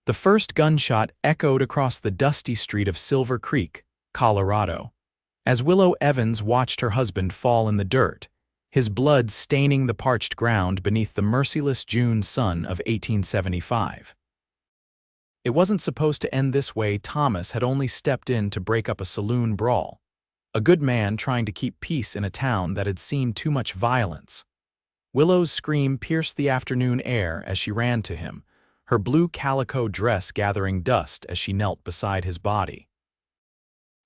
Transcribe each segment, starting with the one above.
The first gunshot echoed across the dusty street of Silver Creek, Colorado, as Willow Evans watched her husband fall in the dirt, his blood staining the parched ground beneath the merciless June sun of 1875. It wasn't supposed to end this way. Thomas had only stepped in to break up a saloon brawl, a good man trying to keep peace in a town that had seen too much violence. Willow's scream pierced the afternoon air as she ran to him, her blue calico dress gathering dust as she knelt beside his body.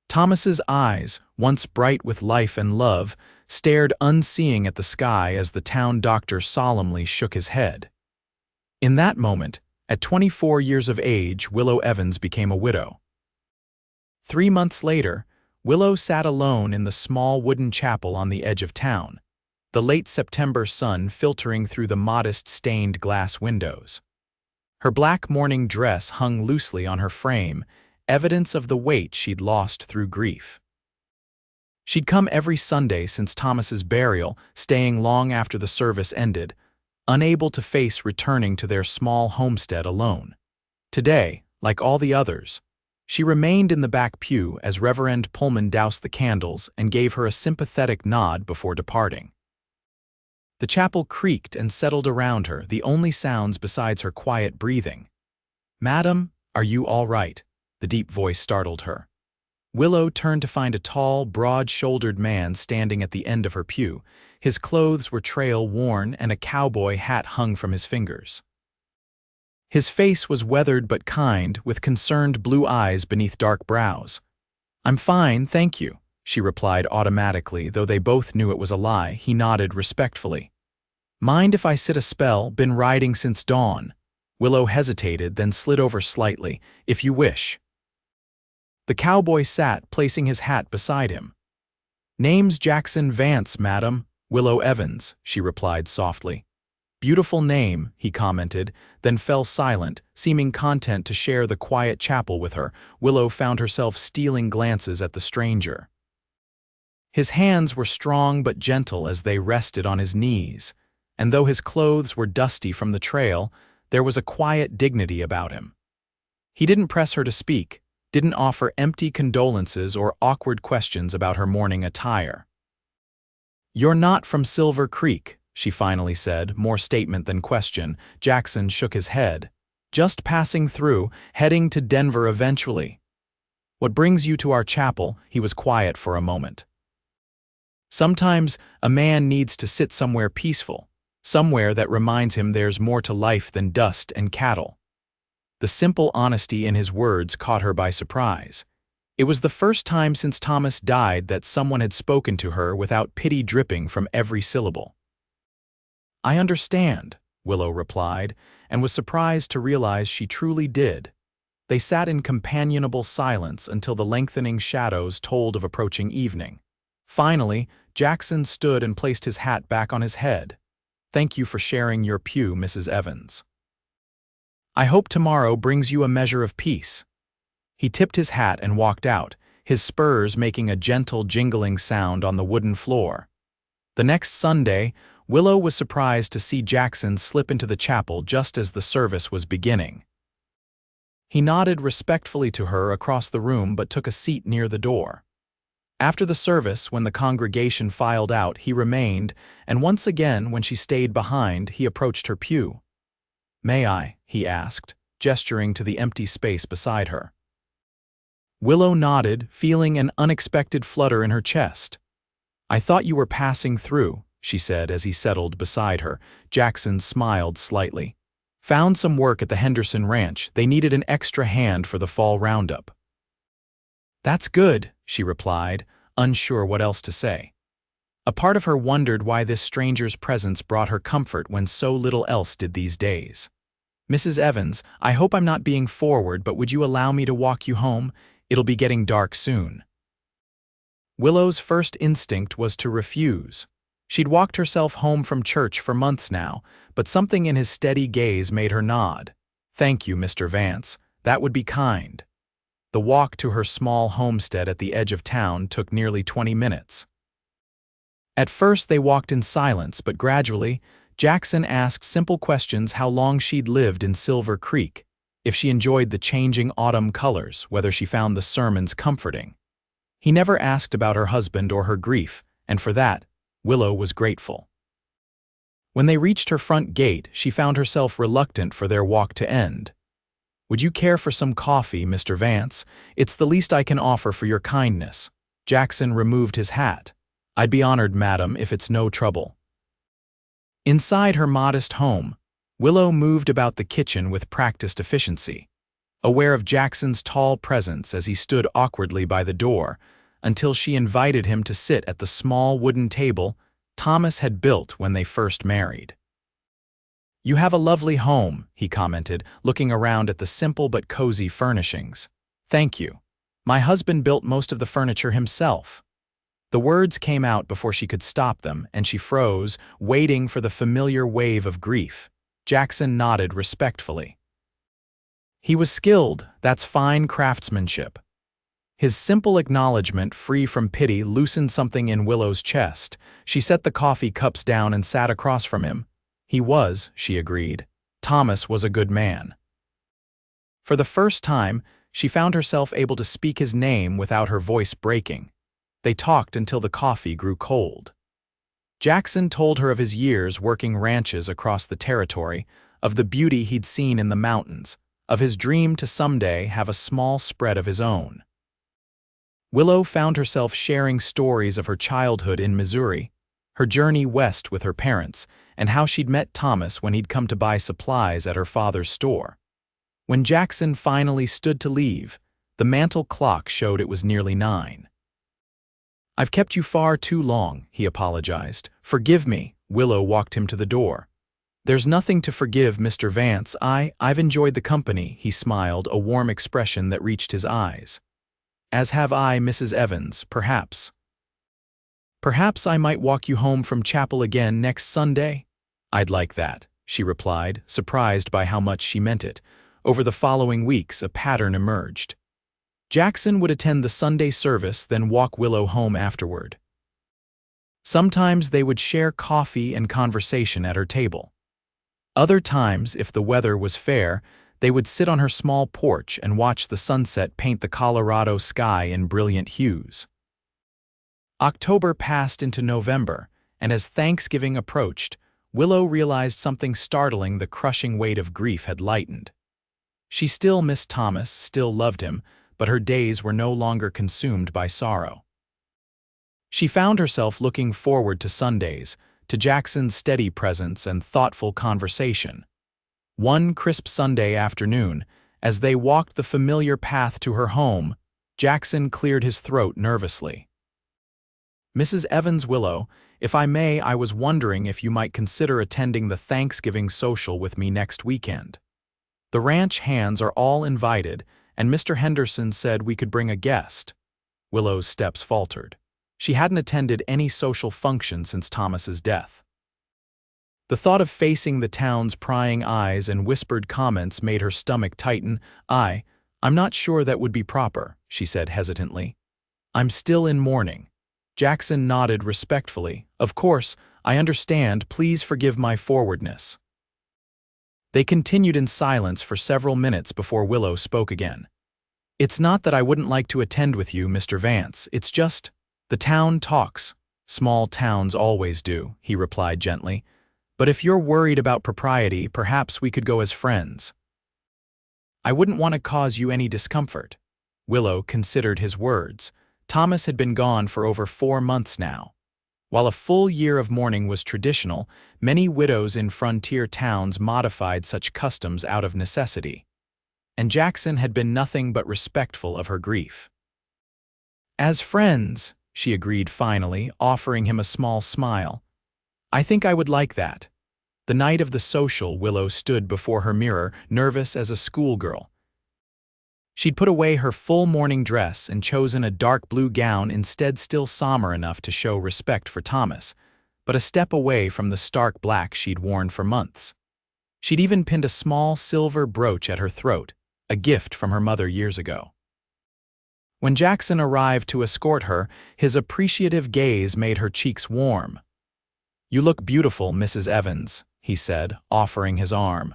Thomas's eyes, once bright with life and love, stared unseeing at the sky as the town doctor solemnly shook his head. In that moment, at 24 years of age, Willow Evans became a widow. 3 months later, Willow sat alone in the small wooden chapel on the edge of town, the late September sun filtering through the modest stained glass windows. Her black mourning dress hung loosely on her frame, evidence of the weight she'd lost through grief. She'd come every Sunday since Thomas's burial, staying long after the service ended, unable to face returning to their small homestead alone. Today, like all the others, she remained in the back pew as Reverend Pullman doused the candles and gave her a sympathetic nod before departing. The chapel creaked and settled around her, the only sounds besides her quiet breathing. "Madam, are you all right?" The deep voice startled her. Willow turned to find a tall, broad-shouldered man standing at the end of her pew. His clothes were trail-worn and a cowboy hat hung from his fingers. His face was weathered but kind, with concerned blue eyes beneath dark brows. "I'm fine, thank you," she replied automatically, though they both knew it was a lie. He nodded respectfully. "Mind if I sit a spell? Been riding since dawn." Willow hesitated, then slid over slightly. "If you wish." The cowboy sat, placing his hat beside him. "Name's Jackson Vance, madam." "Willow Evans," she replied softly. "Beautiful name," he commented, then fell silent, seeming content to share the quiet chapel with her. Willow found herself stealing glances at the stranger. His hands were strong but gentle as they rested on his knees, and though his clothes were dusty from the trail, there was a quiet dignity about him. He didn't press her to speak, didn't offer empty condolences or awkward questions about her morning attire. "You're not from Silver Creek," she finally said, more statement than question. Jackson shook his head. "Just passing through, heading to Denver eventually." "What brings you to our chapel?" He was quiet for a moment. "Sometimes a man needs to sit somewhere peaceful, somewhere that reminds him there's more to life than dust and cattle." The simple honesty in his words caught her by surprise. It was the first time since Thomas died that someone had spoken to her without pity dripping from every syllable. "I understand," Willow replied, and was surprised to realize she truly did. They sat in companionable silence until the lengthening shadows told of approaching evening. Finally, Jackson stood and placed his hat back on his head. "Thank you for sharing your pew, Mrs. Evans. I hope tomorrow brings you a measure of peace." He tipped his hat and walked out, his spurs making a gentle jingling sound on the wooden floor. The next Sunday, Willow was surprised to see Jackson slip into the chapel just as the service was beginning. He nodded respectfully to her across the room but took a seat near the door. After the service, when the congregation filed out, he remained, and once again, when she stayed behind, he approached her pew. "May I?" he asked, gesturing to the empty space beside her. Willow nodded, feeling an unexpected flutter in her chest. "I thought you were passing through," she said as he settled beside her. Jackson smiled slightly. "Found some work at the Henderson Ranch. They needed an extra hand for the fall roundup." "That's good," she replied, unsure what else to say. A part of her wondered why this stranger's presence brought her comfort when so little else did these days. "Mrs. Evans, I hope I'm not being forward, but would you allow me to walk you home? It'll be getting dark soon." Willow's first instinct was to refuse. She'd walked herself home from church for months now, but something in his steady gaze made her nod. "Thank you, Mr. Vance. That would be kind." The walk to her small homestead at the edge of town took nearly 20 minutes. At first they walked in silence, but gradually, Jackson asked simple questions: how long she'd lived in Silver Creek, if she enjoyed the changing autumn colors, whether she found the sermons comforting. He never asked about her husband or her grief, and for that, Willow was grateful. When they reached her front gate, she found herself reluctant for their walk to end. "Would you care for some coffee, Mr. Vance? It's the least I can offer for your kindness." Jackson removed his hat. "I'd be honored, madam, if it's no trouble." Inside her modest home, Willow moved about the kitchen with practiced efficiency, aware of Jackson's tall presence as he stood awkwardly by the door, until she invited him to sit at the small wooden table Thomas had built when they first married. "You have a lovely home," he commented, looking around at the simple but cozy furnishings. "Thank you. My husband built most of the furniture himself." The words came out before she could stop them, and she froze, waiting for the familiar wave of grief. Jackson nodded respectfully. "He was skilled, that's fine craftsmanship." His simple acknowledgement, free from pity, loosened something in Willow's chest. She set the coffee cups down and sat across from him. He was, she agreed. Thomas was a good man. For the first time, she found herself able to speak his name without her voice breaking. They talked until the coffee grew cold. Jackson told her of his years working ranches across the territory, of the beauty he'd seen in the mountains, of his dream to someday have a small spread of his own. Willow found herself sharing stories of her childhood in Missouri, her journey west with her parents, and how she'd met Thomas when he'd come to buy supplies at her father's store. When Jackson finally stood to leave, the mantel clock showed it was nearly 9. "I've kept you far too long," he apologized. "Forgive me." Willow walked him to the door. "There's nothing to forgive, Mr. Vance. I've enjoyed the company," he smiled, a warm expression that reached his eyes. "As have I, Mrs. Evans, perhaps. Perhaps I might walk you home from chapel again next Sunday?" "I'd like that," she replied, surprised by how much she meant it. Over the following weeks, a pattern emerged. Jackson would attend the Sunday service, then walk Willow home afterward. Sometimes they would share coffee and conversation at her table. Other times, if the weather was fair, they would sit on her small porch and watch the sunset paint the Colorado sky in brilliant hues. October passed into November, and as Thanksgiving approached, Willow realized something startling. The crushing weight of grief had lightened. She still missed Thomas, still loved him, but her days were no longer consumed by sorrow. She found herself looking forward to Sundays, to Jackson's steady presence and thoughtful conversation. One crisp Sunday afternoon, as they walked the familiar path to her home, Jackson cleared his throat nervously. "Mrs. Evans, Willow, if I may, I was wondering if you might consider attending the Thanksgiving social with me next weekend. The ranch hands are all invited, and Mr. Henderson said we could bring a guest." Willow's steps faltered. She hadn't attended any social function since Thomas's death. The thought of facing the town's prying eyes and whispered comments made her stomach tighten. I'm not sure that would be proper," she said hesitantly. "I'm still in mourning." Jackson nodded respectfully. "Of course, I understand. Please forgive my forwardness." They continued in silence for several minutes before Willow spoke again. "It's not that I wouldn't like to attend with you, Mr. Vance. It's just, the town talks. Small towns always do," he replied gently. "But if you're worried about propriety, perhaps we could go as friends." "I wouldn't want to cause you any discomfort." Willow considered his words. Thomas had been gone for over 4 months now. While a full year of mourning was traditional, many widows in frontier towns modified such customs out of necessity. And Jackson had been nothing but respectful of her grief. "As friends," she agreed finally, offering him a small smile. "I think I would like that." The night of the social, Willow stood before her mirror, nervous as a schoolgirl. She'd put away her full morning dress and chosen a dark blue gown instead, still somber enough to show respect for Thomas, but a step away from the stark black she'd worn for months. She'd even pinned a small silver brooch at her throat, a gift from her mother years ago. When Jackson arrived to escort her, his appreciative gaze made her cheeks warm. "You look beautiful, Mrs. Evans," he said, offering his arm.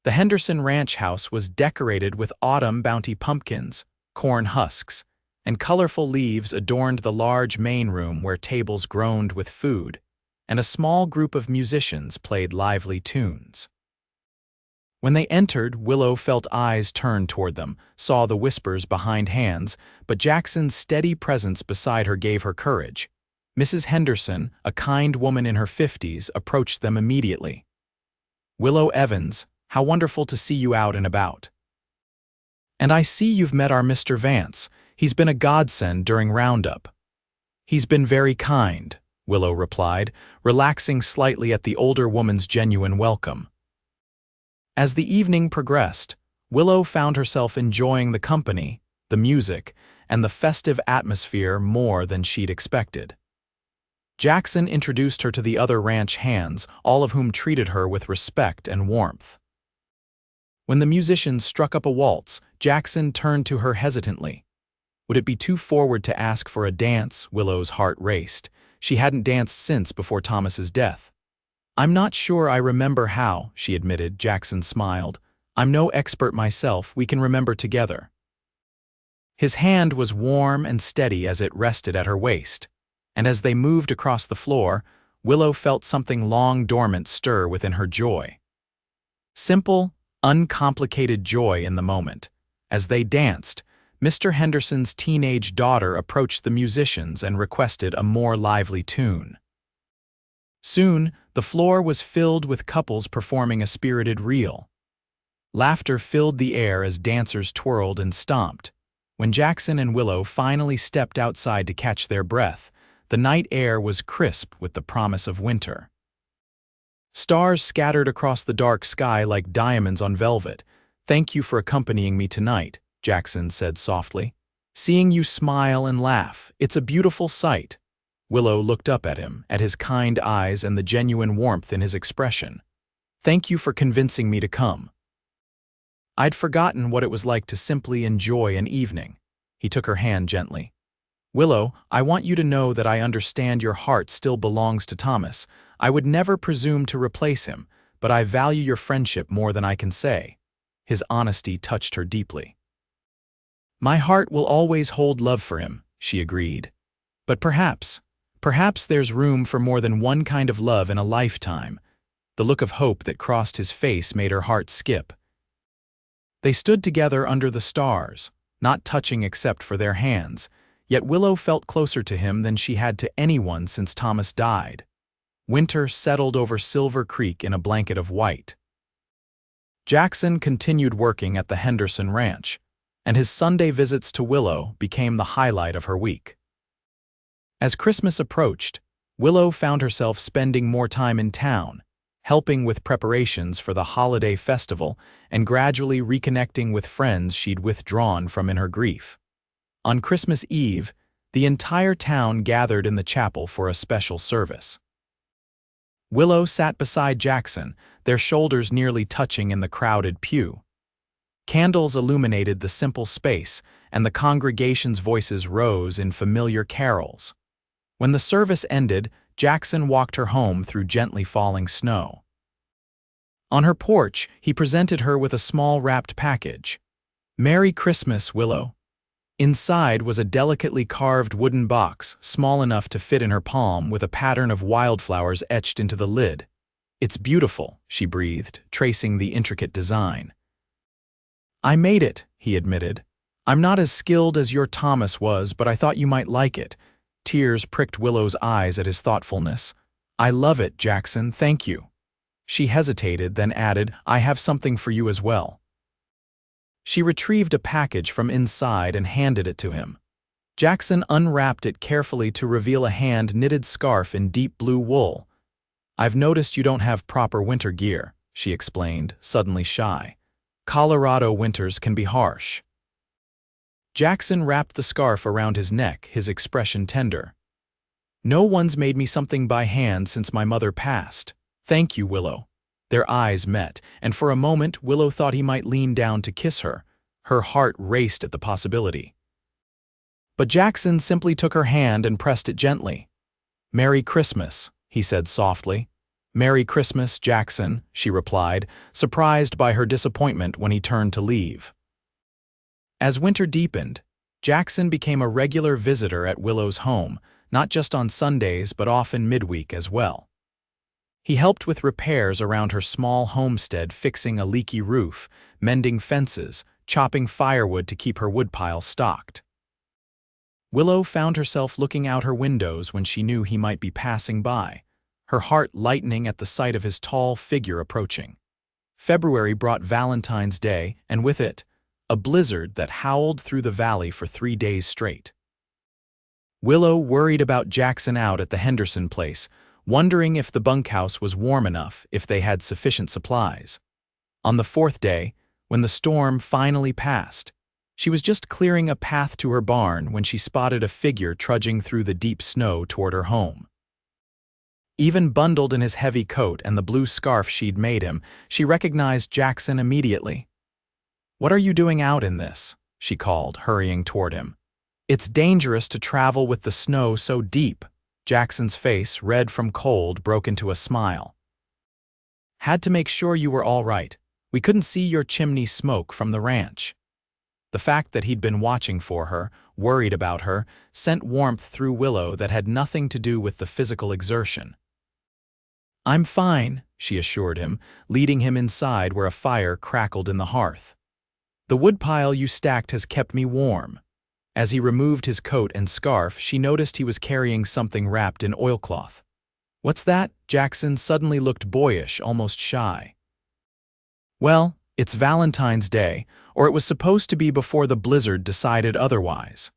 The Henderson ranch house was decorated with autumn bounty pumpkins, corn husks, and colorful leaves adorned the large main room where tables groaned with food, and a small group of musicians played lively tunes. When they entered, Willow felt eyes turn toward them, saw the whispers behind hands, but Jackson's steady presence beside her gave her courage. Mrs. Henderson, a kind woman in her 50s, approached them immediately. "Willow Evans, how wonderful to see you out and about. And I see you've met our Mr. Vance. He's been a godsend during Roundup." "He's been very kind," Willow replied, relaxing slightly at the older woman's genuine welcome. As the evening progressed, Willow found herself enjoying the company, the music, and the festive atmosphere more than she'd expected. Jackson introduced her to the other ranch hands, all of whom treated her with respect and warmth. When the musicians struck up a waltz, Jackson turned to her hesitantly. Would it be too forward to ask for a dance? Willow's heart raced. She hadn't danced since before Thomas's death. "I'm not sure I remember how," she admitted. Jackson smiled. "I'm no expert myself. We can remember together." His hand was warm and steady as it rested at her waist, and as they moved across the floor, Willow felt something long dormant stir within her joy. Simple, uncomplicated joy in the moment. As they danced, Mr. Henderson's teenage daughter approached the musicians and requested a more lively tune. Soon, the floor was filled with couples performing a spirited reel. Laughter filled the air as dancers twirled and stomped. When Jackson and Willow finally stepped outside to catch their breath, the night air was crisp with the promise of winter. Stars scattered across the dark sky like diamonds on velvet. "Thank you for accompanying me tonight," Jackson said softly. "Seeing you smile and laugh, it's a beautiful sight." Willow looked up at him, at his kind eyes and the genuine warmth in his expression. "Thank you for convincing me to come. I'd forgotten what it was like to simply enjoy an evening." He took her hand gently. "Willow, I want you to know that I understand your heart still belongs to Thomas. I would never presume to replace him, but I value your friendship more than I can say." His honesty touched her deeply. "My heart will always hold love for him," she agreed. "But perhaps there's room for more than one kind of love in a lifetime." The look of hope that crossed his face made her heart skip. They stood together under the stars, not touching except for their hands, yet Willow felt closer to him than she had to anyone since Thomas died. Winter settled over Silver Creek in a blanket of white. Jackson continued working at the Henderson Ranch, and his Sunday visits to Willow became the highlight of her week. As Christmas approached, Willow found herself spending more time in town, helping with preparations for the holiday festival and gradually reconnecting with friends she'd withdrawn from in her grief. On Christmas Eve, the entire town gathered in the chapel for a special service. Willow sat beside Jackson, their shoulders nearly touching in the crowded pew. Candles illuminated the simple space, and the congregation's voices rose in familiar carols. When the service ended, Jackson walked her home through gently falling snow. On her porch, he presented her with a small wrapped package. "Merry Christmas, Willow." Inside was a delicately carved wooden box, small enough to fit in her palm, with a pattern of wildflowers etched into the lid. "It's beautiful," she breathed, tracing the intricate design. "I made it," he admitted. "I'm not as skilled as your Thomas was, but I thought you might like it." Tears pricked Willow's eyes at his thoughtfulness. "I love it, Jackson, thank you." She hesitated, then added, "I have something for you as well." She retrieved a package from inside and handed it to him. Jackson unwrapped it carefully to reveal a hand-knitted scarf in deep blue wool. "I've noticed you don't have proper winter gear," she explained, suddenly shy. "Colorado winters can be harsh." Jackson wrapped the scarf around his neck, his expression tender. "No one's made me something by hand since my mother passed. Thank you, Willow." Their eyes met, and for a moment Willow thought he might lean down to kiss her. Her heart raced at the possibility. But Jackson simply took her hand and pressed it gently. "Merry Christmas," he said softly. "Merry Christmas, Jackson," she replied, surprised by her disappointment when he turned to leave. As winter deepened, Jackson became a regular visitor at Willow's home, not just on Sundays but often midweek as well. He helped with repairs around her small homestead, fixing a leaky roof, mending fences, chopping firewood to keep her woodpile stocked. Willow found herself looking out her windows when she knew he might be passing by, her heart lightening at the sight of his tall figure approaching. February brought Valentine's Day, and with it, a blizzard that howled through the valley for 3 days straight. Willow worried about Jackson out at the Henderson place, wondering if the bunkhouse was warm enough, if they had sufficient supplies. On the 4th day, when the storm finally passed, she was just clearing a path to her barn when she spotted a figure trudging through the deep snow toward her home. Even bundled in his heavy coat and the blue scarf she'd made him, she recognized Jackson immediately. "What are you doing out in this?" she called, hurrying toward him. "It's dangerous to travel with the snow so deep." Jackson's face, red from cold, broke into a smile. "Had to make sure you were all right. We couldn't see your chimney smoke from the ranch." The fact that he'd been watching for her, worried about her, sent warmth through Willow that had nothing to do with the physical exertion. "I'm fine," she assured him, leading him inside where a fire crackled in the hearth. "The woodpile you stacked has kept me warm." As he removed his coat and scarf, she noticed he was carrying something wrapped in oilcloth. "What's that?" Jackson suddenly looked boyish, almost shy. "Well, it's Valentine's Day, or it was supposed to be before the blizzard decided otherwise."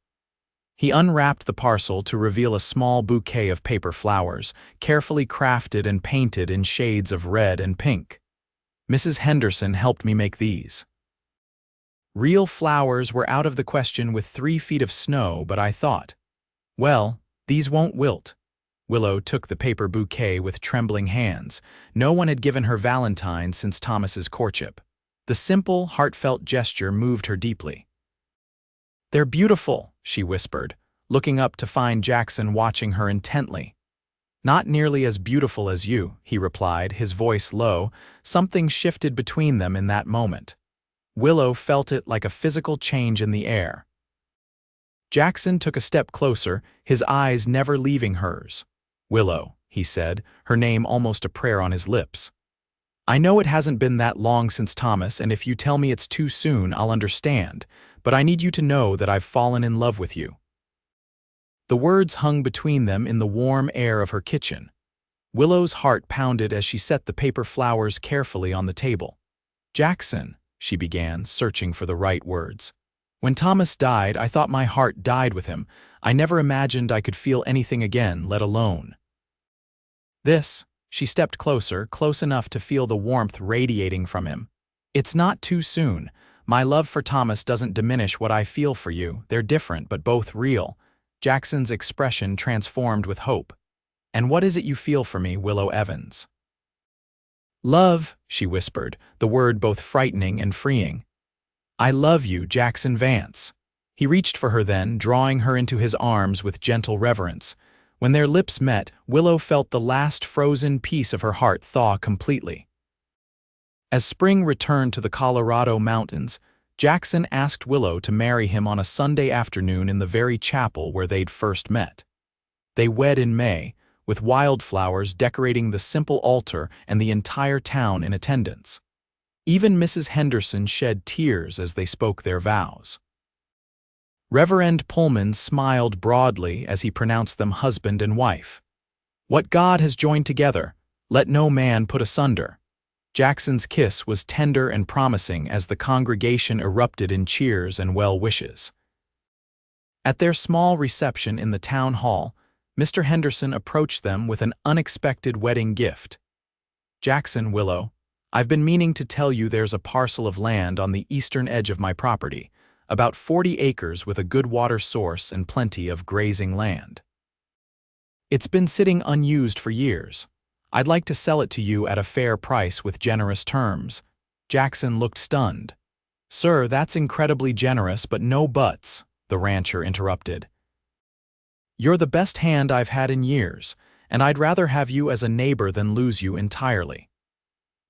He unwrapped the parcel to reveal a small bouquet of paper flowers, carefully crafted and painted in shades of red and pink. "Mrs. Henderson helped me make these." Real flowers were out of the question with 3 feet of snow, but I thought, well, these won't wilt. Willow took the paper bouquet with trembling hands. No one had given her Valentine since Thomas's courtship. The simple, heartfelt gesture moved her deeply. "They're beautiful," she whispered, looking up to find Jackson watching her intently. "Not nearly as beautiful as you," he replied, his voice low. Something shifted between them in that moment. Willow felt it like a physical change in the air. Jackson took a step closer, his eyes never leaving hers. "Willow," he said, her name almost a prayer on his lips. "I know it hasn't been that long since Thomas, and if you tell me it's too soon, I'll understand, but I need you to know that I've fallen in love with you." The words hung between them in the warm air of her kitchen. Willow's heart pounded as she set the paper flowers carefully on the table. "Jackson," she began, searching for the right words. "When Thomas died, I thought my heart died with him. I never imagined I could feel anything again, let alone this." She stepped closer, close enough to feel the warmth radiating from him. "It's not too soon. My love for Thomas doesn't diminish what I feel for you. They're different, but both real." Jackson's expression transformed with hope. "And what is it you feel for me, Willow Evans?" "Love," she whispered, the word both frightening and freeing. "I love you, Jackson Vance." He reached for her then, drawing her into his arms with gentle reverence. When their lips met, Willow felt the last frozen piece of her heart thaw completely. As spring returned to the Colorado mountains, Jackson asked Willow to marry him on a Sunday afternoon in the very chapel where they'd first met. They wed in May, with wildflowers decorating the simple altar and the entire town in attendance. Even Mrs. Henderson shed tears as they spoke their vows. Reverend Pullman smiled broadly as he pronounced them husband and wife. "What God has joined together, let no man put asunder." Jackson's kiss was tender and promising as the congregation erupted in cheers and well wishes. At their small reception in the town hall, Mr. Henderson approached them with an unexpected wedding gift. "Jackson, Willow, I've been meaning to tell you there's a parcel of land on the eastern edge of my property, about 40 acres with a good water source and plenty of grazing land. It's been sitting unused for years. I'd like to sell it to you at a fair price with generous terms." Jackson looked stunned. "Sir, that's incredibly generous, but no buts," the rancher interrupted. "You're the best hand I've had in years, and I'd rather have you as a neighbor than lose you entirely.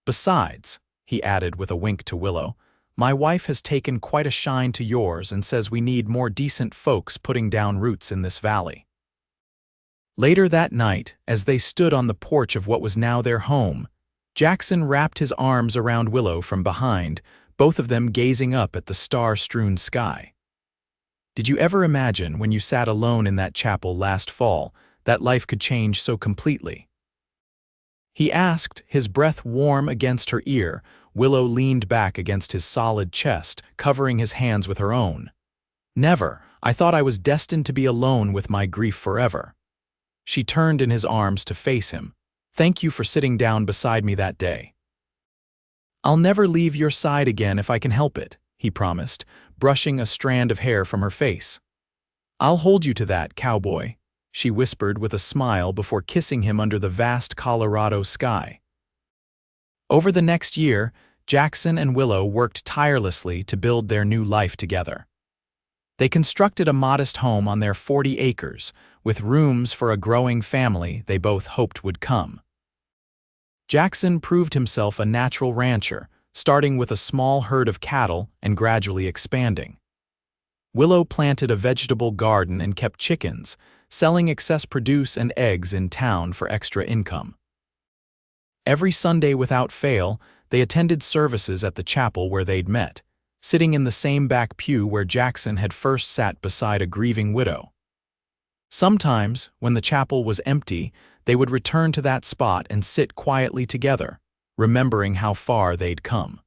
Besides," he added with a wink to Willow, "my wife has taken quite a shine to yours and says we need more decent folks putting down roots in this valley." Later that night, as they stood on the porch of what was now their home, Jackson wrapped his arms around Willow from behind, both of them gazing up at the star-strewn sky. "Did you ever imagine, when you sat alone in that chapel last fall, that life could change so completely?" he asked, his breath warm against her ear. Willow leaned back against his solid chest, covering his hands with her own. "Never. I thought I was destined to be alone with my grief forever." She turned in his arms to face him. "Thank you for sitting down beside me that day." "I'll never leave your side again if I can help it," he promised, brushing a strand of hair from her face. "I'll hold you to that, Cowboy," she whispered with a smile before kissing him under the vast Colorado sky. Over the next year, Jackson and Willow worked tirelessly to build their new life together. They constructed a modest home on their 40 acres, with rooms for a growing family they both hoped would come. Jackson proved himself a natural rancher, starting with a small herd of cattle and gradually expanding. Willow planted a vegetable garden and kept chickens, selling excess produce and eggs in town for extra income. Every Sunday without fail, they attended services at the chapel where they'd met, sitting in the same back pew where Jackson had first sat beside a grieving widow. Sometimes, when the chapel was empty, they would return to that spot and sit quietly together, remembering how far they'd come.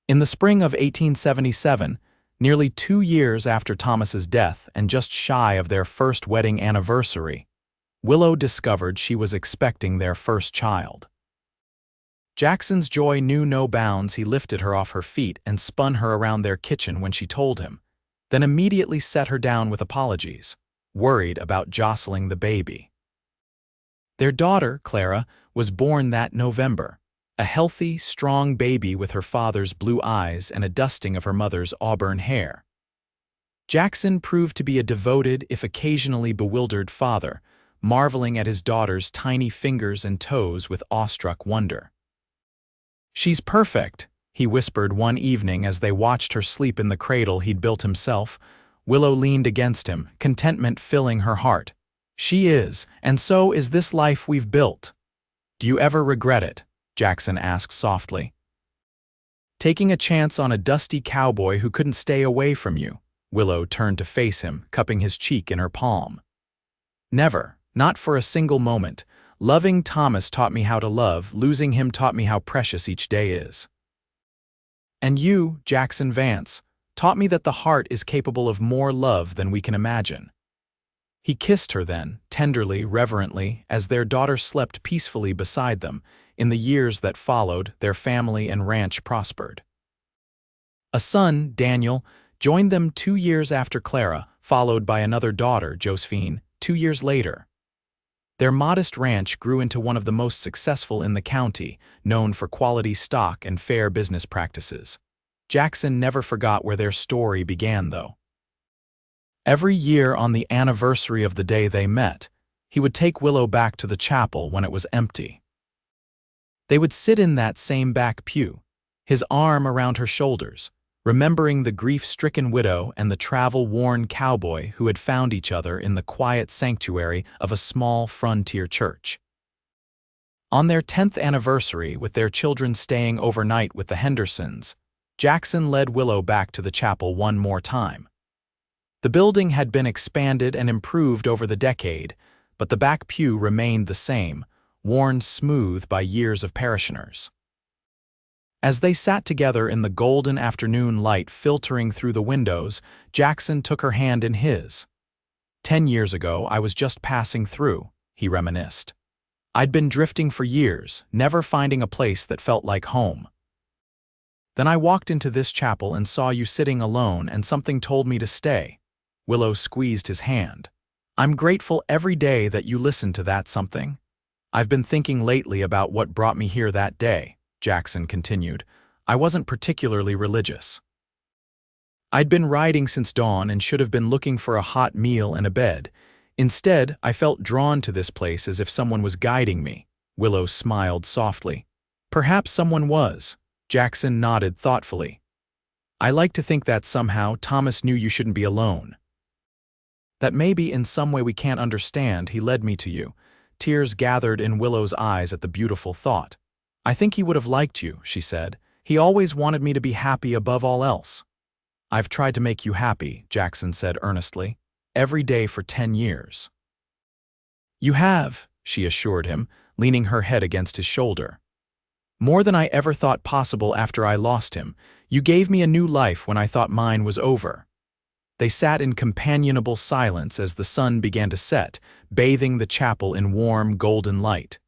In the spring of 1877, nearly 2 years after Thomas's death and just shy of their first wedding anniversary, Willow discovered she was expecting their first child. Jackson's joy knew no bounds. He lifted her off her feet and spun her around their kitchen when she told him, then immediately set her down with apologies, worried about jostling the baby. Their daughter, Clara, was born that November, a healthy, strong baby with her father's blue eyes and a dusting of her mother's auburn hair. Jackson proved to be a devoted, if occasionally bewildered father, marveling at his daughter's tiny fingers and toes with awestruck wonder. "She's perfect," he whispered one evening as they watched her sleep in the cradle he'd built himself. Willow leaned against him, contentment filling her heart. "She is, and so is this life we've built." "Do you ever regret it?" Jackson asked softly. "Taking a chance on a dusty cowboy who couldn't stay away from you?" Willow turned to face him, cupping his cheek in her palm. "Never, not for a single moment. Loving Thomas taught me how to love, losing him taught me how precious each day is. And you, Jackson Vance, taught me that the heart is capable of more love than we can imagine." He kissed her then, tenderly, reverently, as their daughter slept peacefully beside them. In the years that followed, their family and ranch prospered. A son, Daniel, joined them 2 years after Clara, followed by another daughter, Josephine, 2 years later. Their modest ranch grew into one of the most successful in the county, known for quality stock and fair business practices. Jackson never forgot where their story began, though. Every year on the anniversary of the day they met, he would take Willow back to the chapel when it was empty. They would sit in that same back pew, his arm around her shoulders, remembering the grief-stricken widow and the travel-worn cowboy who had found each other in the quiet sanctuary of a small frontier church. On their 10th anniversary, with their children staying overnight with the Hendersons, Jackson led Willow back to the chapel one more time. The building had been expanded and improved over the decade, but the back pew remained the same, worn smooth by years of parishioners. As they sat together in the golden afternoon light filtering through the windows, Jackson took her hand in his. 10 years ago, I was just passing through," he reminisced. "I'd been drifting for years, never finding a place that felt like home. Then I walked into this chapel and saw you sitting alone, and something told me to stay." Willow squeezed his hand. "I'm grateful every day that you listened to that something. I've been thinking lately about what brought me here that day," Jackson continued. "I wasn't particularly religious. I'd been riding since dawn and should have been looking for a hot meal and a bed. Instead, I felt drawn to this place as if someone was guiding me. Willow smiled softly. Perhaps someone was. Jackson nodded thoughtfully. I like to think that somehow Thomas knew you shouldn't be alone. That maybe in some way we can't understand, he led me to you. Tears gathered in Willow's eyes at the beautiful thought. I think he would have liked you, she said. He always wanted me to be happy above all else. I've tried to make you happy, Jackson said earnestly. Every day for 10 years. You have, she assured him, leaning her head against his shoulder. More than I ever thought possible after I lost him. You gave me a new life when I thought mine was over. They sat in companionable silence as the sun began to set, bathing the chapel in warm, golden light.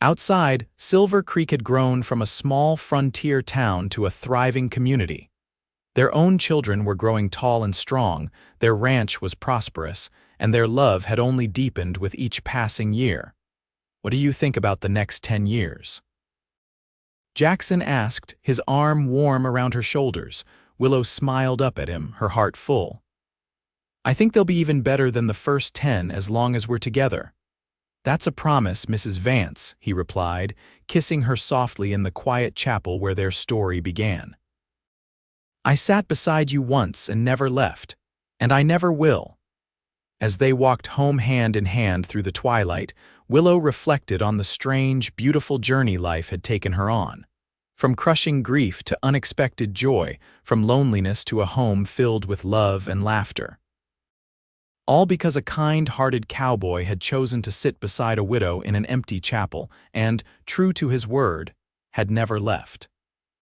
Outside, Silver Creek had grown from a small frontier town to a thriving community. Their own children were growing tall and strong, their ranch was prosperous, and their love had only deepened with each passing year. What do you think about the next 10 years? Jackson asked, his arm warm around her shoulders. Willow smiled up at him, her heart full. I think they'll be even better than the first 10 as long as we're together. That's a promise, Mrs. Vance, he replied, kissing her softly in the quiet chapel where their story began. I sat beside you once and never left, and I never will. As they walked home hand in hand through the twilight, Willow reflected on the strange, beautiful journey life had taken her on. From crushing grief to unexpected joy, from loneliness to a home filled with love and laughter. All because a kind-hearted cowboy had chosen to sit beside a widow in an empty chapel and, true to his word, had never left.